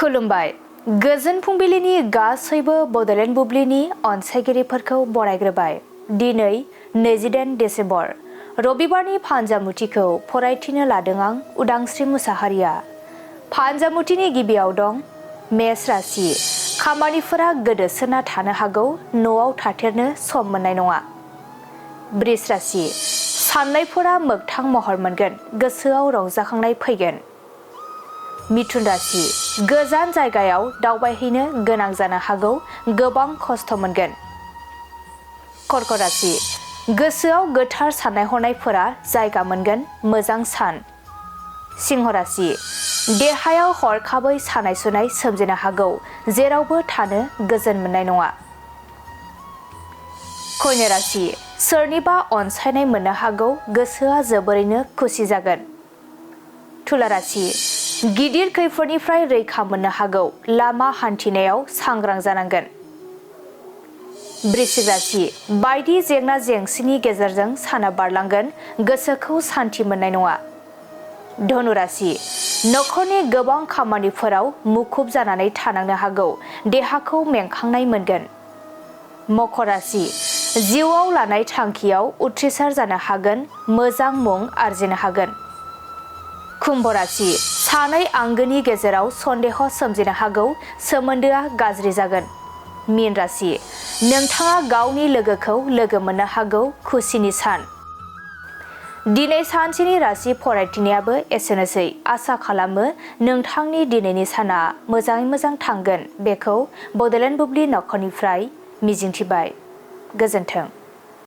खुलुमबाय गोजोन फुंबिलिनि गासैबो बड'लेण्ड बुब्लिनि अनसायगिरिफोरखौ बरायग्रोबाय। दिनै 28 डिसेम्बर रबिबारनि फानजामुथिखौ फरायथिनो लादों आं उदांस्रि मुसाहारिया। फानजामुथिनि गिबियाव दं मेष राशि। खामानिफोरा गोदोसोना थानो हागौ, न'आव थाथेरनो सम मोननाय नङा। बृष राशि। साननायफोरा मोगथां महर मोनगोन, गोसोआव रंजाखांनाय फैगोन। मिथुन राशि। गोजान जायगायाव दावबायहैनो गोनां जानो हागौ, गोबां खस्थ' मोनगोन। कर्क राशि। गोसोआव गोथार साननाय हनायफोरा जायगा मोनगोन, मोजां सान। सिंह राशि। देहायाव हरखाबै सानाय सुनाय सोमजिनो हागौ, जेरावबो थानो गोजोन मोननाय नङा। कन्या राशि। सोरनिबा अनसायनाय मोननो हागौ, गोसोआ जोबोरैनो खुसि जागोन। तुला राशि। गिदिर खैफोदनिफ्राय रैखा मोननो हागौ, लामा हान्थिनायाव सांग्रां जानांगोन। वृश्चिक राशि। बायदि जेंना जेंसिनि गेजेरजों साना बारलांगोन, गोसोखौ सान्थि मोननाय नङा। धनु राशि। नखरनि गोबां खामानिफोराव मुखुब जानानै थानांनो हागौ, देहाखौ मेंखांनाय मोनगोन। मकर राशि। जिउआव लानाय थांखियाव उथ्रिसार जानो हागोन, मोजां मुं आरजिनो हागोन। कुम्भ राशि। सानै आंगोनि गेजेराव सन्देह सोमजिनो हागौ, सोमोन्दोआ गाज्रि जागोन। मीन राशि। नोंथाङा गावनि लोगोखौ लोगो मोननो हागौ, खुसिनि सान। दिनै सानसेनि राशि फरायथिनायाबो एसेनोसै। आसा खालामो नोंथांनि दिनैनि साना मोजाङै मोजां थांगोन, बेखौ बड'लेण्ड बुब्लि नखरनिफ्राय मिजिंथिबाय। गोजोन्थों।